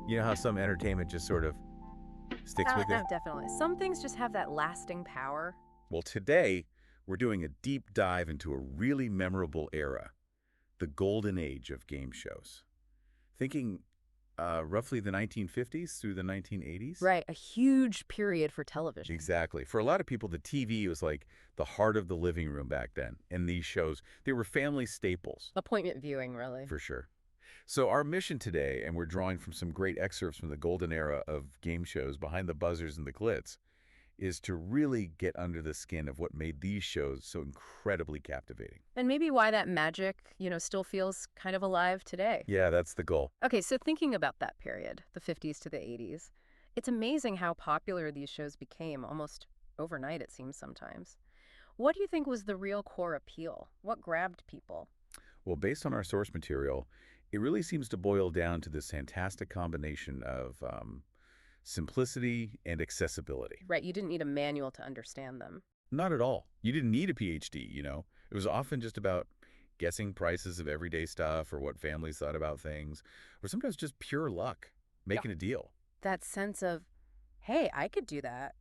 You know how some entertainment just sort of sticks with you? Definitely. Some things just have that lasting power. Well, today, we're doing a deep dive into a really memorable era, the golden age of game shows. Thinking roughly the 1950s through the 1980s? Right, a huge period for television. Exactly. For a lot of people, the TV was like the heart of the living room back then. And these shows, they were family staples, Appointment viewing, really. for sure. So our mission today, and we're drawing from some great excerpts from the golden era of game shows, Behind the Buzzers and the Glitz, is to really get under the skin of what made these shows so incredibly captivating. And maybe why that magic, still feels kind of alive today. Yeah, that's the goal. Okay, so thinking about that period, the 50s to the 80s, it's amazing how popular these shows became almost overnight, it seems sometimes. What do you think was the real core appeal? What grabbed people? Well, based on our source material, it really seems to boil down to this fantastic combination of simplicity and accessibility. Right, you didn't need a manual to understand them. Not at all. You didn't need a PhD. It was often just about guessing prices of everyday stuff or what families thought about things, or sometimes just pure luck, making a deal. That sense of, hey, I could do that,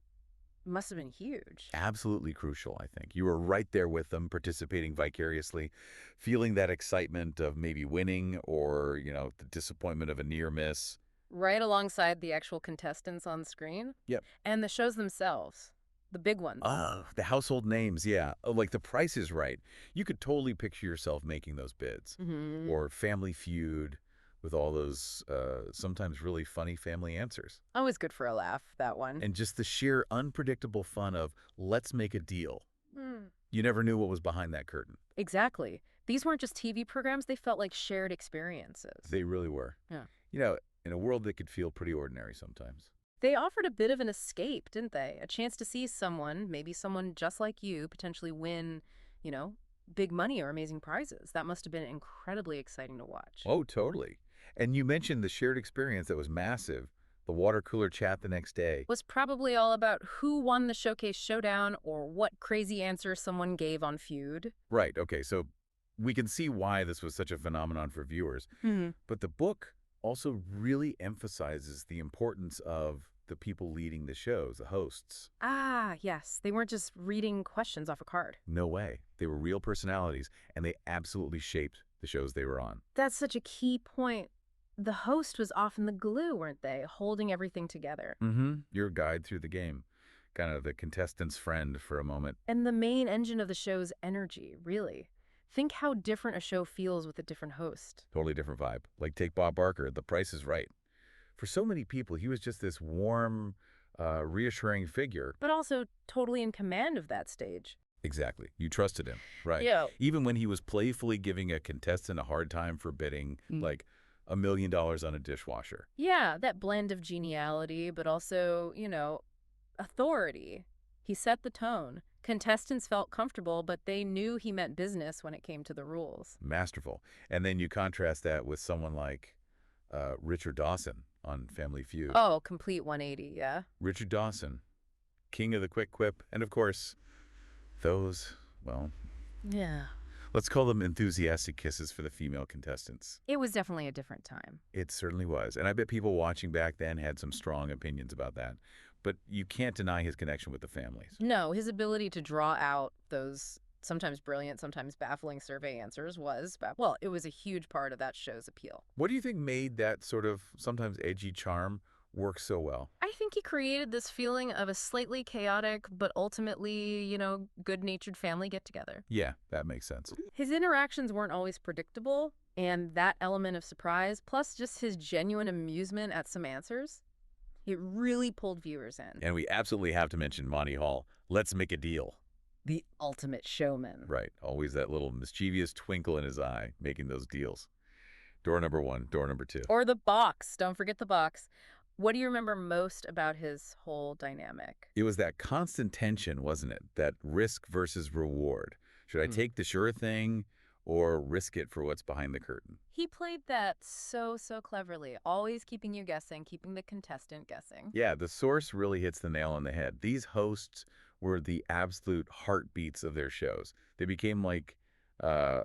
must have been huge. Absolutely crucial, I think. You were right there with them, participating vicariously, feeling that excitement of maybe winning or, the disappointment of a near miss. Right alongside the actual contestants on screen. Yep. And the shows themselves, the big ones. Oh, the household names, yeah. Oh, like The Price is Right. You could totally picture yourself making those bids. Mm-hmm. Or Family Feud with all those sometimes really funny family answers. Always good for a laugh, that one. And just the sheer unpredictable fun of let's make a deal. Mm. You never knew what was behind that curtain. Exactly. These weren't just TV programs, they felt like shared experiences. They really were. Yeah. In a world that could feel pretty ordinary sometimes. They offered a bit of an escape, didn't they? A chance to see someone, maybe someone just like you, potentially win, you know, big money or amazing prizes. That must have been incredibly exciting to watch. Oh, totally. And you mentioned the shared experience that was massive, the water cooler chat the next day. Was probably all about who won the showcase showdown or what crazy answer someone gave on Feud. Right, okay, so we can see why this was such a phenomenon for viewers. Mm-hmm. But the book also really emphasizes the importance of the people leading the shows, the hosts. Ah, yes. They weren't just reading questions off a card. No way. They were real personalities, and they absolutely shaped the shows they were on. That's such a key point. The host was often the glue, weren't they? Holding everything together. Mm-hmm. Your guide through the game. Kind of the contestant's friend for a moment. And the main engine of the show's energy, really. Think how different a show feels with a different host. Totally different vibe. Like take Bob Barker, The Price is Right. For so many people, he was just this warm, reassuring figure. But also totally in command of that stage. Exactly. You trusted him, right? Yeah. Even when he was playfully giving a contestant a hard time for bidding, like $1 million on a dishwasher. Yeah, that blend of geniality, but also, authority. He set the tone. Contestants felt comfortable, but they knew he meant business when it came to the rules. Masterful. And then you contrast that with someone like Richard Dawson on Family Feud. Oh, complete 180, yeah? Richard Dawson, king of the quick quip, and of course, those, well, Yeah. let's call them enthusiastic kisses for the female contestants. It was definitely a different time. It certainly was. And I bet people watching back then had some strong opinions about that. But you can't deny his connection with the families. No, his ability to draw out those sometimes brilliant, sometimes baffling survey answers it was a huge part of that show's appeal. What do you think made that sort of sometimes edgy charm work so well? I think he created this feeling of a slightly chaotic, but ultimately, good-natured family get-together. Yeah, that makes sense. His interactions weren't always predictable, and that element of surprise, plus just his genuine amusement at some answers, it really pulled viewers in. And we absolutely have to mention Monty Hall. Let's make a deal. The ultimate showman. Right. Always that little mischievous twinkle in his eye, making those deals. Door number one, door number two. Or the box. Don't forget the box. What do you remember most about his whole dynamic? It was that constant tension, wasn't it? That risk versus reward. Should I take the sure thing or risk it for what's behind the curtain? He played that so cleverly, always keeping you guessing, keeping the contestant guessing. Yeah, the source really hits the nail on the head. These hosts were the absolute heartbeats of their shows. They became like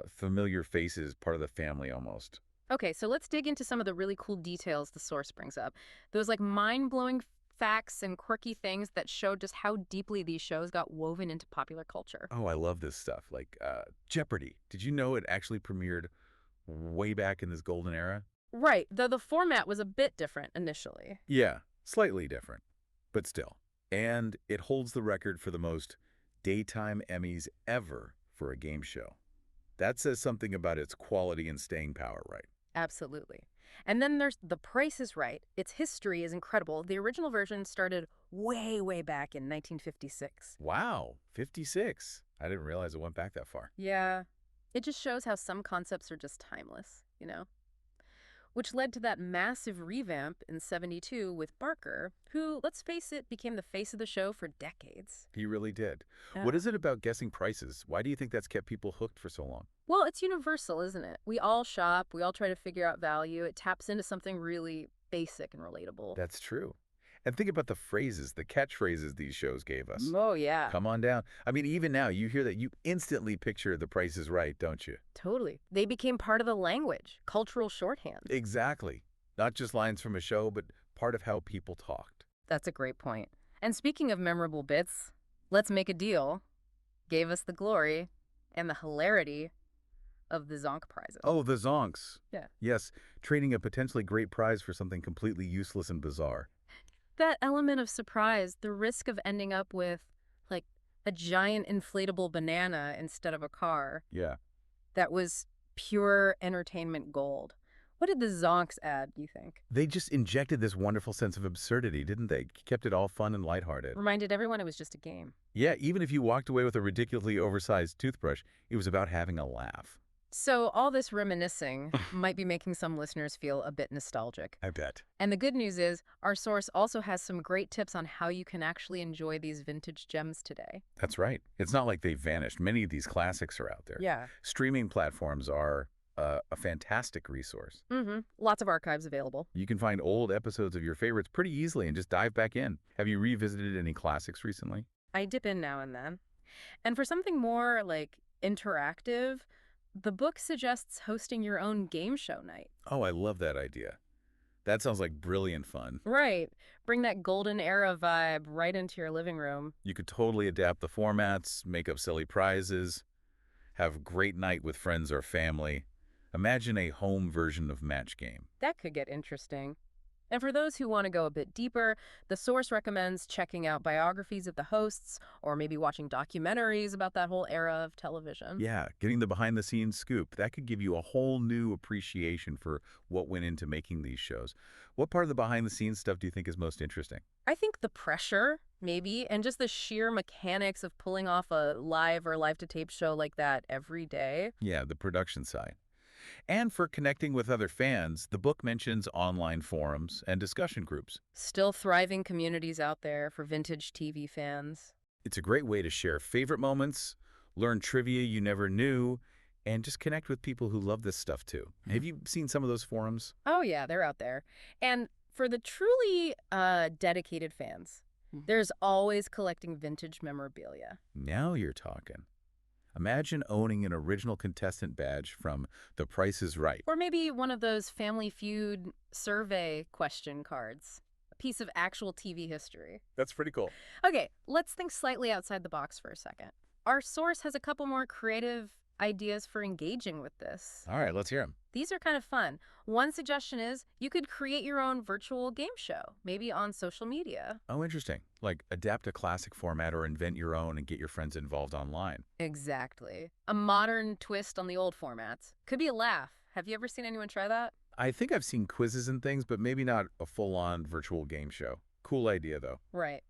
familiar faces, part of the family almost. Okay, so let's dig into some of the really cool details the source brings up. Those like mind-blowing facts and quirky things that show just how deeply these shows got woven into popular culture. Oh, I love this stuff. Like Jeopardy. Did you know it actually premiered way back in this golden era? Right, though the format was a bit different initially. Yeah, slightly different, but still. And it holds the record for the most daytime Emmys ever for a game show. That says something about its quality and staying power, right? Absolutely. And then there's The Price is Right. Its history is incredible. The original version started way, way back in 1956. Wow, 56. I didn't realize it went back that far. Yeah, it just shows how some concepts are just timeless, Which led to that massive revamp in 72 with Barker, who, let's face it, became the face of the show for decades. He really did. Yeah. What is it about guessing prices? Why do you think that's kept people hooked for so long? Well, it's universal, isn't it? We all shop, we all try to figure out value. It taps into something really basic and relatable. That's true. And think about the phrases, the catchphrases these shows gave us. Oh, yeah. Come on down. I mean, even now, you hear that, you instantly picture The Price is Right, don't you? Totally. They became part of the language, cultural shorthand. Exactly. Not just lines from a show, but part of how people talked. That's a great point. And speaking of memorable bits, Let's Make a Deal gave us the glory and the hilarity of the Zonk prizes. Oh, the zonks. Yeah. Yes, trading a potentially great prize for something completely useless and bizarre. That element of surprise, the risk of ending up with, like, a giant inflatable banana instead of a car, Yeah. that was pure entertainment gold. What did the Zonks add, do you think? They just injected this wonderful sense of absurdity, didn't they? Kept it all fun and lighthearted. Reminded everyone it was just a game. Yeah, even if you walked away with a ridiculously oversized toothbrush, it was about having a laugh. So all this reminiscing might be making some listeners feel a bit nostalgic. I bet. And the good news is, our source also has some great tips on how you can actually enjoy these vintage gems today. That's right. It's not like they've vanished. Many of these classics are out there. Yeah. Streaming platforms are a fantastic resource. Lots of archives available. You can find old episodes of your favorites pretty easily and just dive back in. Have you revisited any classics recently? I dip in now and then. And for something more, like, interactive, the book suggests hosting your own game show night. Oh, I love that idea. That sounds like brilliant fun. Right. Bring that golden era vibe right into your living room. You could totally adapt the formats, make up silly prizes, have a great night with friends or family. Imagine a home version of Match Game. That could get interesting. And for those who want to go a bit deeper, the source recommends checking out biographies of the hosts or maybe watching documentaries about that whole era of television. Yeah, getting the behind-the-scenes scoop. That could give you a whole new appreciation for what went into making these shows. What part of the behind-the-scenes stuff do you think is most interesting? I think the pressure, maybe, and just the sheer mechanics of pulling off a live or live-to-tape show like that every day. Yeah, the production side. And for connecting with other fans, the book mentions online forums and discussion groups. Still thriving communities out there for vintage TV fans. It's a great way to share favorite moments, learn trivia you never knew, and just connect with people who love this stuff too. Have you seen some of those forums? Oh, yeah, they're out there. And for the truly dedicated fans, there's always collecting vintage memorabilia. Now you're talking. Imagine owning an original contestant badge from The Price is Right. Or maybe one of those Family Feud survey question cards. A piece of actual TV history. That's pretty cool. Okay, let's think slightly outside the box for a second. Our source has a couple more creative ideas for engaging with this. All right, let's hear them. These are kind of fun. One suggestion is you could create your own virtual game show, maybe on social media. Oh, interesting. Like adapt a classic format or invent your own and get your friends involved online. Exactly. A modern twist on the old formats. Could be a laugh. Have you ever seen anyone try that? I think I've seen quizzes and things, but maybe not a full-on virtual game show. Cool idea, though. Right.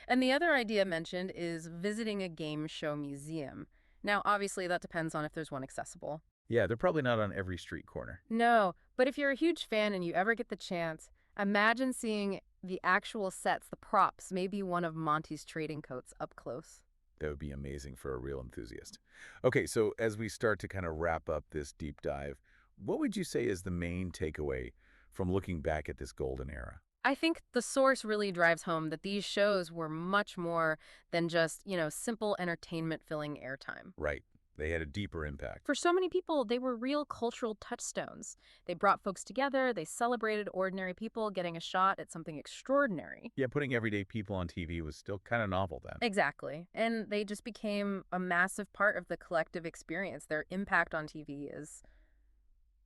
And the other idea mentioned is visiting a game show museum. Now, obviously, that depends on if there's one accessible. Yeah, they're probably not on every street corner. No, but if you're a huge fan and you ever get the chance, imagine seeing the actual sets, the props, maybe one of Monty's trading coats up close. That would be amazing for a real enthusiast. Okay, so as we start to kind of wrap up this deep dive, what would you say is the main takeaway from looking back at this golden era? I think the source really drives home that these shows were much more than just, simple entertainment filling airtime. Right. They had a deeper impact. For so many people, they were real cultural touchstones. They brought folks together, they celebrated ordinary people getting a shot at something extraordinary. Yeah, putting everyday people on TV was still kind of novel then. Exactly. And they just became a massive part of the collective experience. Their impact on TV is,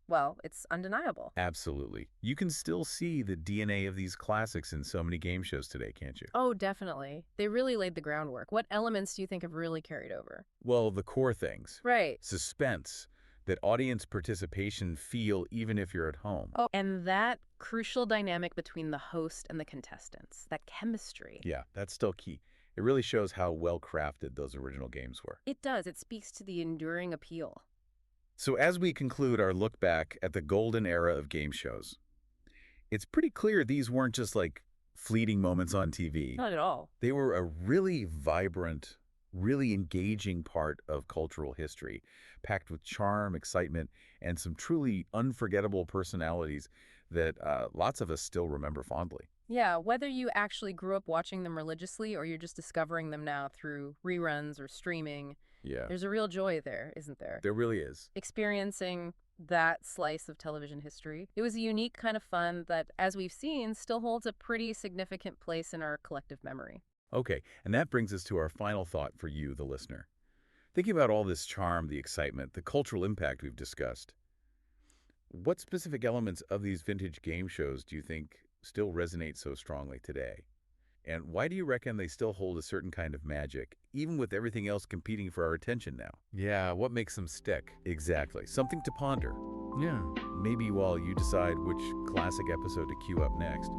well, it's undeniable. Absolutely. You can still see the DNA of these classics in so many game shows today, can't you? Oh, definitely. They really laid the groundwork. What elements do you think have really carried over? Well, the core things. Right. Suspense, that audience participation feel even if you're at home. Oh, and that crucial dynamic between the host and the contestants, that chemistry. Yeah, that's still key. It really shows how well crafted those original games were. It does. It speaks to the enduring appeal. So as we conclude our look back at the golden era of game shows, it's pretty clear these weren't just like fleeting moments on TV. Not at all. They were a really vibrant, really engaging part of cultural history, packed with charm, excitement, and some truly unforgettable personalities that lots of us still remember fondly. Yeah, whether you actually grew up watching them religiously or you're just discovering them now through reruns or streaming, Yeah, there's a real joy there, isn't there? there really is. Experiencing that slice of television history. It was a unique kind of fun that, as we've seen, still holds a pretty significant place in our collective memory. Okay, and that brings us to our final thought for you, the listener. Thinking about all this charm, the excitement, the cultural impact we've discussed, what specific elements of these vintage game shows do you think still resonate so strongly today? And why do you reckon they still hold a certain kind of magic, even with everything else competing for our attention now? Yeah, what makes them stick? Exactly. Something to ponder. Yeah. Maybe while you decide which classic episode to queue up next.